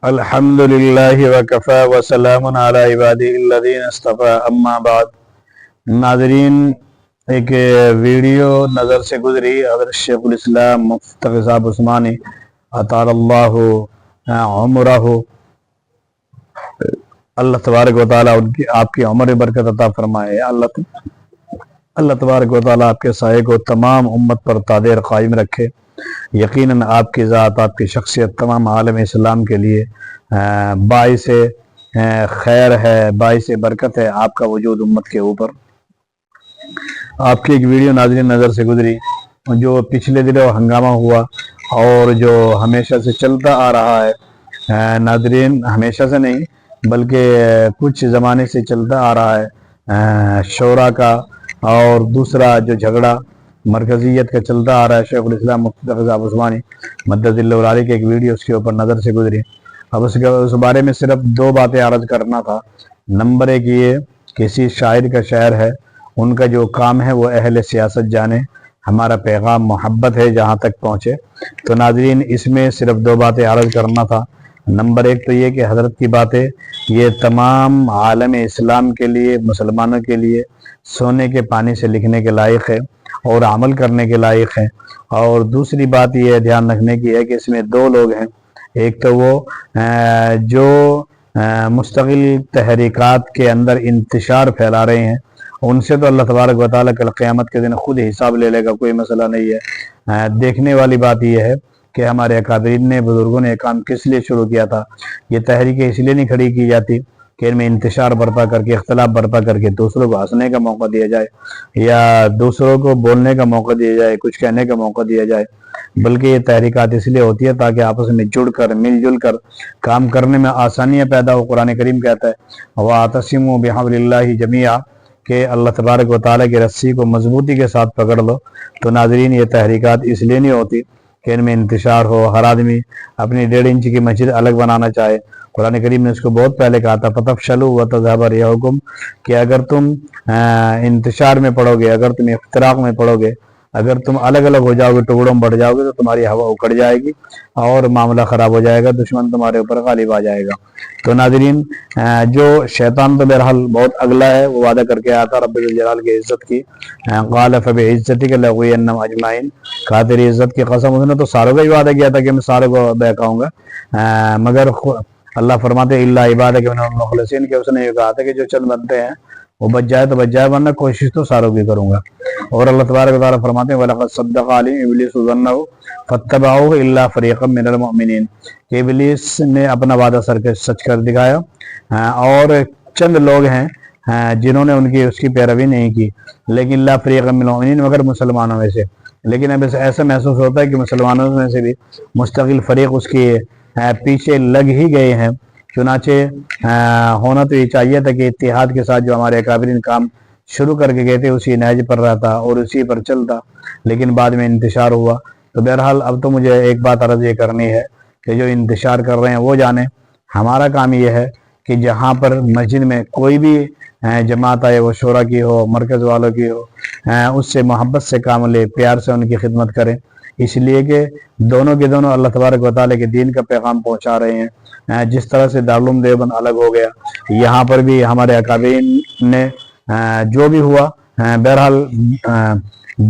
الحمدللہ وکفا وسلام علی عبادہ الذین اصطفی اما بعد۔ ناظرین، ایک ویڈیو نظر سے گزری حضرت شیخ الاسلام مفتی تقی صاحب عثمانی اطال اللہ عمرہ، اللہ تبارک و تعالیٰ آپ کی عمر برکت عطا فرمائے۔ اللہ تبارک و تعالیٰ آپ کے سائے کو تمام امت پر تادیر قائم رکھے۔ یقیناً آپ کی ذات، آپ کی شخصیت تمام عالم اسلام کے لیے باعث خیر ہے، باعث برکت ہے۔ آپ کا وجود امت کے اوپر، آپ کی ایک ویڈیو ناظرین نظر سے گزری جو پچھلے دنوں ہنگامہ ہوا اور جو ہمیشہ سے چلتا آ رہا ہے۔ ناظرین، ہمیشہ سے نہیں بلکہ کچھ زمانے سے چلتا آ رہا ہے شورا کا، اور دوسرا جو جھگڑا مرکزیت کا چلتا آ رہا ہے۔ شیخ الاسلام مفتی تقی صاحب عثمانی مدد اللہ علیہ کی ایک ویڈیو اس کے اوپر نظر سے گزری۔ اب اس بارے میں صرف دو باتیں عرض کرنا تھا۔ نمبر ایک، یہ کسی شاعر کا شعر ہے، ان کا جو کام ہے وہ اہل سیاست جانے، ہمارا پیغام محبت ہے جہاں تک پہنچے۔ تو ناظرین، اس میں صرف دو باتیں عرض کرنا تھا۔ نمبر ایک تو یہ کہ حضرت کی باتیں یہ تمام عالم اسلام کے لیے، مسلمانوں کے لیے سونے کے پانی سے لکھنے کے لائق ہے اور عمل کرنے کے لائق ہیں۔ اور دوسری بات یہ دھیان رکھنے کی ہے کہ اس میں دو لوگ ہیں، ایک تو وہ جو مستقل تحریکات کے اندر انتشار پھیلا رہے ہیں، ان سے تو اللہ تبارک و تعالیٰ کل قیامت کے دن خود حساب لے لے گا، کوئی مسئلہ نہیں ہے۔ دیکھنے والی بات یہ ہے کہ ہمارے اکابرین نے، بزرگوں نے یہ کام کس لیے شروع کیا تھا۔ یہ تحریکیں اس لیے نہیں کھڑی کی جاتی کہ ان میں انتشار برپا کر کے، اختلاف برپا کر کے دوسروں کو ہنسنے کا موقع دیا جائے یا دوسروں کو بولنے کا موقع دیا جائے، کچھ کہنے کا موقع دیا جائے، بلکہ یہ تحریکات اس لیے ہوتی ہے تاکہ آپس میں جڑ کر، مل جل کر کام کرنے میں آسانیاں پیدا ہو۔ قرآن کریم کہتا ہے وَاعْتَصِمُوا بِحَبْلِ اللَّهِ جَمِيعًا، کہ اللہ تبارک و تعالیٰ کی رسی کو مضبوطی کے ساتھ پکڑ لو۔ تو ناظرین، یہ تحریکات اس لیے نہیں ہوتی کہ ان میں انتشار ہو، ہر آدمی اپنی 1.5 انچ کی مسجد الگ بنانا چاہے۔ قرآن کریم نے اس کو بہت پہلے کہا تھا فَتَفْشَلُوا وَتَذْهَبَ رِيحُكُمْ، کہ اگر تم انتشار میں پڑو گے، اگر تم افتراق میں پڑو گے، اگر تم الگ الگ ہو جاؤ گے، ٹکڑوں میں بڑھ جاؤ گے، تو تمہاری ہوا اکڑ جائے گی اور معاملہ خراب ہو جائے گا، دشمن تمہارے اوپر غالب آ جائے گا۔ تو ناظرین، جو شیطان تو بہرحال بہت اگلا ہے، وہ وعدہ کر کے آیا تھا رب الجلال کی عزت کی، قال فبعزتک لأغوینہم اجمعین، کہا تیری عزت کی قسم، اس نے تو ساروں کا ہی وعدہ کیا تھا کہ میں ساروں کو بہکاؤں گا، مگر اللہ فرماتے الا عبادک منهم المخلصین، کہ اس نے یہ کہا تھا کہ جو چند بنتے ہیں وہ بچ جائے تو بچ جائے، ورنہ کوشش تو ساروں کی کروں گا۔ اور اللہ تبارک و تعالیٰ فرماتے ہیں وَلَقَدْ صَدَّقَ عَلَيْهِمْ إِبْلِيسُ ظَنَّهُ فَاتَّبَعُوهُ إِلَّا فَرِيقًا مِّنَ الْمُؤْمِنِينَ، کہ ابلیس نے اپنا وعدہ سچ کر دکھایا، اور چند لوگ ہیں جنہوں نے اس کی پیروی نہیں کی، لیکن لا فریقا من المؤمنین، مگر مسلمانوں میں سے۔ لیکن اب ایسا محسوس ہوتا ہے کہ مسلمانوں میں سے بھی مستقل فریق اس کے پیچھے لگ ہی گئے ہیں۔ چنانچہ ہونا تو یہ چاہیے تھا کہ اتحاد کے ساتھ جو ہمارے اکابرین کام شروع کر کے گئے تھے اسی نہج پر رہتا اور اسی پر چلتا، لیکن بعد میں انتشار ہوا۔ تو بہرحال اب تو مجھے ایک بات عرض یہ کرنی ہے کہ جو انتشار کر رہے ہیں وہ جانیں، ہمارا کام یہ ہے کہ جہاں پر مسجد میں کوئی بھی جماعت آئے، وہ شورا کی ہو، مرکز والوں کی ہو، اس سے محبت سے کام لے، پیار سے ان کی خدمت کریں، اس لیے کہ دونوں کے دونوں اللہ تبارک و تعالیٰ کے دین کا پیغام پہنچا رہے ہیں۔ جس طرح سے دارالعلوم دیوبند الگ ہو گیا، یہاں پر بھی ہمارے اکابرین نے جو بھی ہوا، بہرحال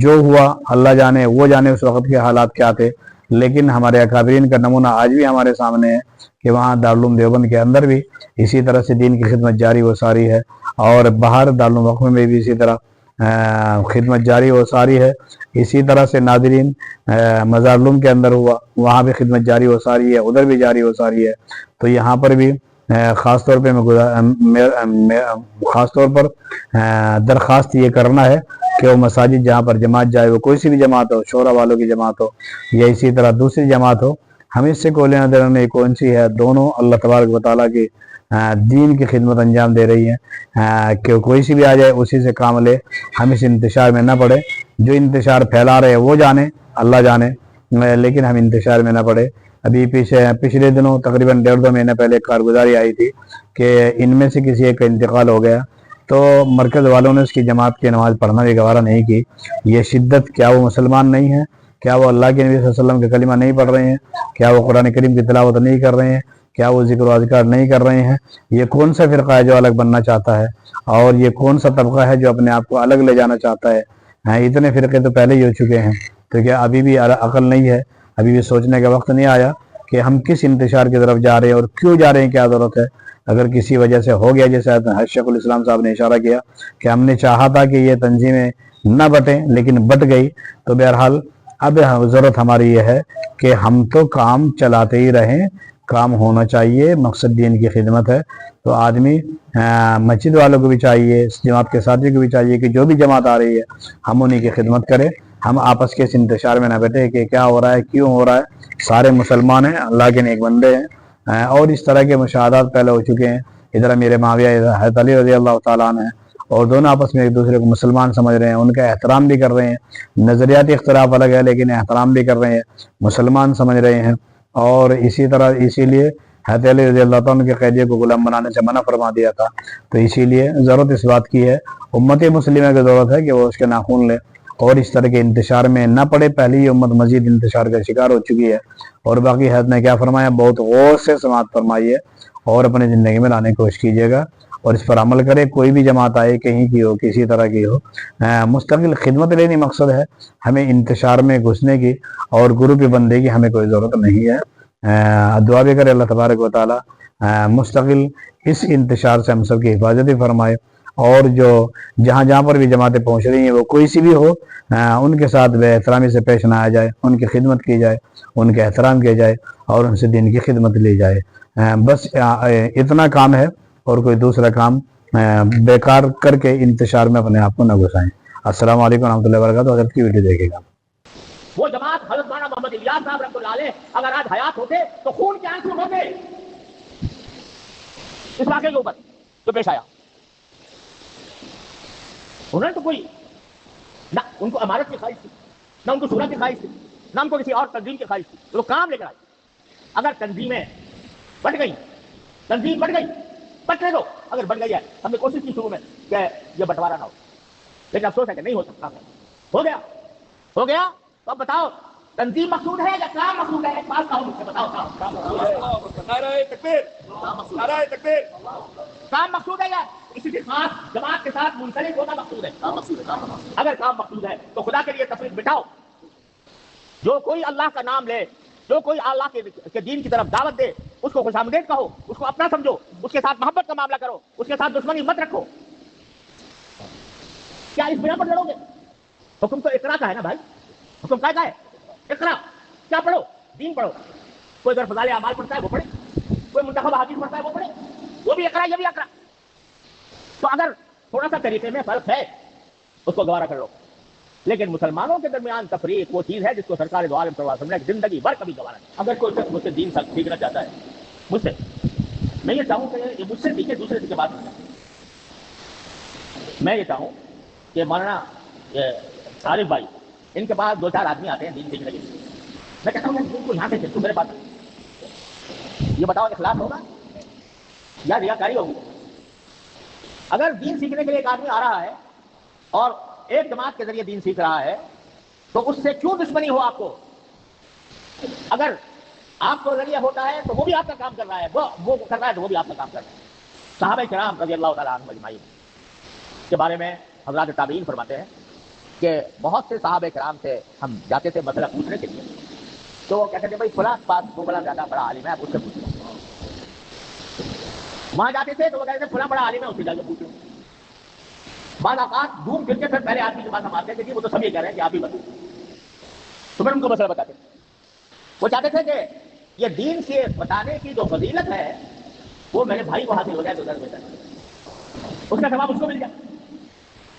جو ہوا اللہ جانے، وہ جانے اس وقت کے حالات کیا تھے، لیکن ہمارے اکابرین کا نمونہ آج بھی ہمارے سامنے ہے کہ وہاں دارالعلوم دیوبند کے اندر بھی اسی طرح سے دین کی خدمت جاری و ساری ہے، اور باہر دارالعلوم وقف میں بھی اسی طرح خدمت جاری و ساری ہے۔ اسی طرح سے ناظرین، مزارالعلوم کے اندر ہوا، وہاں بھی خدمت جاری و ساری ہے، ادھر بھی جاری و ساری ہے۔ تو یہاں پر بھی خاص طور پر درخواست یہ کرنا ہے کہ وہ مساجد جہاں پر جماعت جائے، وہ کوئی سی بھی جماعت ہو، شورا والوں کی جماعت ہو یا اسی طرح دوسری جماعت ہو، ہم اس سے کوئی لینا دینا نہیں، کون سی ہے، دونوں اللہ تبارک و تعالیٰ کی دین کی خدمت انجام دے رہی ہیں، کہ کوئی سی بھی آ جائے اسی سے کام لے، ہم اس انتشار میں نہ پڑے۔ جو انتشار پھیلا رہے وہ جانے، اللہ جانے، لیکن ہم انتشار میں نہ پڑے۔ ابھی پچھلے دنوں تقریباً 1.5-2 مہینے پہلے ایک کارگزاری آئی تھی کہ ان میں سے کسی ایک کا انتقال ہو گیا، تو مرکز والوں نے اس کی جماعت کی نماز پڑھنا بھی گوارہ نہیں کی۔ یہ شدت، کیا وہ مسلمان نہیں ہیں؟ کیا وہ اللہ کے نبی صلی اللہ علیہ وسلم کے کلمہ نہیں پڑھ رہے ہیں؟ کیا وہ قرآن کریم کی تلاوت نہیں کر رہے ہیں؟ کیا وہ ذکر و اذکار نہیں کر رہے ہیں؟ یہ کون سا فرقہ ہے جو الگ بننا چاہتا ہے، اور یہ کون سا طبقہ ہے جو اپنے آپ کو الگ لے جانا چاہتا ہے؟ اتنے فرقے تو پہلے ہی ہو چکے ہیں، تو کیا ابھی بھی عقل نہیں ہے؟ ابھی بھی سوچنے کا وقت نہیں آیا کہ ہم کس انتشار کی طرف جا رہے ہیں اور کیوں جا رہے ہیں، کیا ضرورت ہے؟ اگر کسی وجہ سے ہو گیا، جیسے شیخ الاسلام صاحب نے اشارہ کیا کہ ہم نے چاہا تھا کہ یہ تنظیمیں نہ بٹیں لیکن بٹ گئی، تو بہرحال اب ضرورت ہماری یہ ہے کہ ہم تو کام چلاتے ہی رہیں، کام ہونا چاہیے، مقصد دین کی خدمت ہے۔ تو آدمی مسجد والوں کو بھی چاہیے، جماعت کے ساتھی کو بھی چاہیے کہ جو بھی جماعت آ رہی ہے ہم انہی کی خدمت کریں، ہم آپس کے اس انتشار میں نہ بیٹھے کہ کیا ہو رہا ہے، کیوں ہو رہا ہے۔ سارے مسلمان ہیں، اللہ کے نیک بندے ہیں، اور اس طرح کے مشاہدات پہلے ہو چکے ہیں۔ ادھر میرے معاویہ، ادھر حضرت علی رضی اللہ تعالیٰ عنہ ہیں، اور دونوں آپس میں ایک دوسرے کو مسلمان سمجھ رہے ہیں، ان کا احترام بھی کر رہے ہیں، نظریاتی اختلاف الگ ہے لیکن احترام بھی کر رہے ہیں، مسلمان سمجھ رہے ہیں۔ اور اسی طرح اسی لیے حضرت علی رضی اللہ تعالیٰ کے قیدی کو غلام بنانے سے منع فرما دیا تھا۔ تو اسی لیے ضرورت اس بات کی ہے، امت مسلمہ کی ضرورت ہے کہ وہ اس کے ناخن لے اور اس طرح کے انتشار میں نہ پڑے۔ پہلی ہی امت مزید انتشار کا شکار ہو چکی ہے، اور باقی حضرت نے کیا فرمایا، بہت غور سے سماعت فرمائیے اور اپنی زندگی میں لانے کی کوشش کیجیے گا اور اس پر عمل کرے۔ کوئی بھی جماعت آئے، کہیں کی ہو، کسی طرح کی ہو، مستقل خدمت لینی مقصد ہے، ہمیں انتشار میں گھسنے کی اور گروپ بندے کی ہمیں کوئی ضرورت نہیں ہے۔ دعا بھی کرے اللہ تبارک و تعالی مستقل اس انتشار سے ہم سب کی حفاظت فرمائے، اور جو جہاں جہاں پر بھی جماعتیں پہنچ رہی ہیں وہ کوئی سی بھی ہو، ان کے ساتھ بے احترامی سے پیش نہ آیا جائے، ان کی خدمت کی جائے، ان کے احترام کیا جائے اور ان سے دین کی خدمت لی جائے۔ بس اتنا کام ہے، اور کوئی دوسرا کام بیکار کر کے انتشار میں اپنے آپ کو نہ گھسائیں۔ السلام علیکم ورحمۃ اللہ وبرکاتہ۔ حضرت کی ویڈیو دیکھے گا۔ وہ جماعت حضرت مولانا محمد الیاس صاحب رحمۃ اللہ علیہ اگر آج حیات ہوتے تو خون کے آنسو ہوتے اس واقعے کے اوپر جو پیش آیا۔ انہوں نے تو کوئی نہ ان کو امارت کی خواہش تھی، نہ ان کو شورا کی خواہش تھی، نہ ان کو کسی اور تنظیم کی خواہش تھی، وہ کام لے کر آئی۔ اگر تنظیمیں بٹ گئی، تنظیم بٹ گئی، بٹنے دو۔ اگر بٹ گئی ہے، ہم نے کوشش کی شروع میں کہ یہ بٹوارا نہ ہو، لیکن افسوس ہے کہ نہیں ہو سکتا۔ ہو گیا، ہو گیا۔ تو اب بتاؤ، تنظیم مقصود ہے یا کام مقصود ہے؟ ایک بات کہو مجھ سے، بتاؤ نعرہ تکبیر، نعرہ تکبیر، کام مقصود ہے یا کسی بھی خاص جماعت کے ساتھ منسلک ہونا مقصود ہے؟ کام مقصود ہے۔ اگر کام مقصود ہے تو خدا کے لیے تفریق بٹھاؤ۔ جو کوئی اللہ کا نام لے، جو کوئی اللہ کے دین کی طرف دعوت دے، اس کو خوش آمدید کہو، اس کو اپنا سمجھو، اس کے ساتھ محبت کا معاملہ کرو، اس کے ساتھ دشمنی مت رکھو۔ کیا اس بنا پر لڑو گے؟ حکم تو اقرا کا ہے نا بھائی، حکم کا ہے اقرا، کیا پڑھو؟ دین پڑھو۔ کوئی اگر فضائل اعمال پڑھتا ہے وہ پڑھے، کوئی منتخب حدیث پڑھتا ہے وہ پڑھے، وہ بھی اقرا، یہ بھی اقرا۔ تو اگر تھوڑا سا طریقے میں فرق ہے اس کو گوارا کر لو، لیکن مسلمانوں کے درمیان تفریق وہ چیز ہے جس کو سرکار دو عالم صلی اللہ علیہ وسلم نے زندگی بھر کبھی گوارا نہیں۔ اگر کوئی شخص مجھ سے دین سیکھنا چاہتا ہے مجھ سے، میں یہ چاہوں کہ یہ مجھ سے سیکھے، دوسرے سے بات نہیں۔ میں یہ چاہوں کہ مولانا عارف بھائی، ان کے پاس دو چار آدمی آتے ہیں دین سیکھنے کے لیے، میں کہتا ہوں کہ تم کو یہاں سے تو میرے پاس یہ بتاؤ، اخلاص ہوگا یا ریاکاری ہوگی؟ اگر دین سیکھنے کے لیے ایک آدمی آ رہا ہے اور ایک جماعت کے ذریعے دین سیکھ رہا ہے تو اس سے کیوں دشمنی ہو آپ کو؟ اگر آپ کو ذریعہ ہوتا ہے تو وہ بھی آپ کا کام کر رہا ہے، وہ کر رہا ہے تو وہ بھی آپ کا کام کر رہا ہے۔ صحابہ کرام رضی اللہ تعالیٰ عنہم اجمعین کے بارے میں حضرات تابعین فرماتے ہیں کہ بہت سے صحابہ کرام سے ہم جاتے تھے مسئلہ پوچھنے کے لیے، تو وہ کہتے تھے بھائی فلاں بات وہ بڑا زیادہ بڑا عالم ہے، آپ اس سے پوچھ لو۔ وہاں جاتے تھے تو وہ کہتے تھے فلاں بڑا عالم ہے، اس سے جا کے پوچھ لو۔ بعض اوقات گھوم پھر کے پھر پہلے آدمی کے پاس ہم آتے تھے کہ وہ تو سب یہ کہہ رہے ہیں کہ آپ ہی بتائیں، تو پھر ان کو مسئلہ بتاتے تھے۔ وہ چاہتے تھے کہ یہ دین سے بتانے کی جو فضیلت ہے وہ میرے بھائی کو حاصل ہو جائے تو زیادہ بہتر ہے، اس کا ثواب اس کو مل جائے۔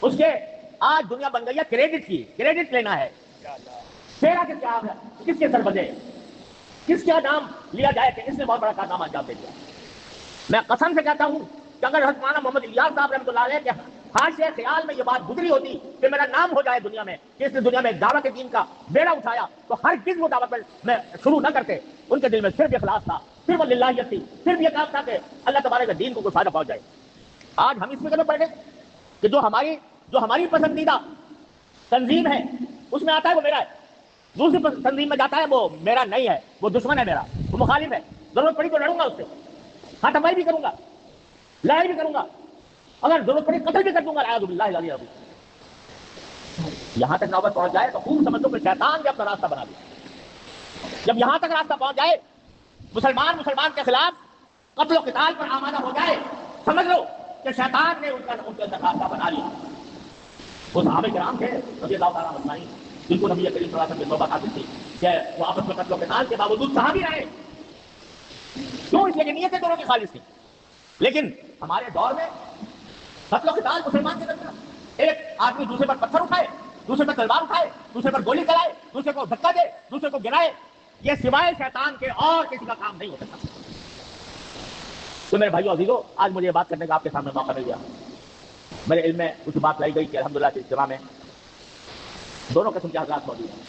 اس کے آج دنیا بن گئی ہے کریڈٹ کی، کریڈٹ لینا ہے، تیرا کس کا ہے، کس کے سر بجے، کس کا نام لیا جائے کہ اس نے بہت بڑا کارنامہ انجام دے دیا۔ میں قسم سے کہتا ہوں کہ اگر حضرت مولانا محمد الیاس صاحب رحمۃ اللہ علیہ کے حاشیہ خیال میں یہ بات گزری ہوتی کہ میرا نام ہو جائے دنیا میں کہ اس نے دنیا میں دعوت دین کا بیڑا اٹھایا، تو ہر چیز وہ دعوت میں شروع نہ کرتے۔ ان کے دل میں صرف اخلاص تھا، صرف للہیت تھی، صرف یہ کام تھا کہ اللہ تبارک کے دین کو کوئی فائدہ پہنچ جائے۔ آج ہم اس میں کدھر پڑھے کہ جو ہماری پسندیدہ تنظیم ہے اس میں آتا ہے وہ میرا ہے، دوسری تنظیم میں جاتا ہے وہ میرا نہیں ہے، وہ دشمن ہے میرا، وہ مخالف ہے۔ ضرورت پڑی تو لڑوں گا اس سے، ہاتھ ہمائی بھی کروں گا، لڑائی بھی کروں گا، اگر ضرورت پڑی قتل بھی کر دوں گا، اعوذ باللہ العلی العظیم۔ یہاں تک نوبت پہنچ جائے تو خوب سمجھ لو کہ شیطان نے اپنا راستہ بنا لیا۔ جب یہاں تک راستہ پہنچ جائے، مسلمان کے خلاف قتل و قتال پر آمادہ ہو جائے، سمجھ لو کہ شیطان نے ان کے اندر راستہ بنا لیا۔ وہ صحابہ کرام تھے رضی اللہ تعالیٰ عنہ، جن کو نبی کریم صلی اللہ علیہ وسلم کی توبہ حاصل تھی کہ وہ آپس میں قتل و قتال کے باوجود صحابی رہے، کیوں؟ اس لیے کہ نیتیں دونوں کی خالص تھی۔ لیکن ہمارے دور میں قتل و قتال مسلمان کے درمیان، ایک آدمی دوسرے پر پتھر اٹھائے، دوسرے پر تلوار اٹھائے، دوسرے پر گولی چلائے، دوسرے کو دھکا دے، دوسرے کو گرائے، یہ سوائے شیطان کے اور کسی کا کام نہیں ہو سکتا۔ تو میرے بھائیو عزیزو، آج مجھے یہ بات کرنے کا آپ کے سامنے موقع مل گیا۔ میرے علم میں کچھ بات لائی گئی کہ الحمدللہ اس اجتماع میں دونوں قسم کے حضرات موجود ہیں۔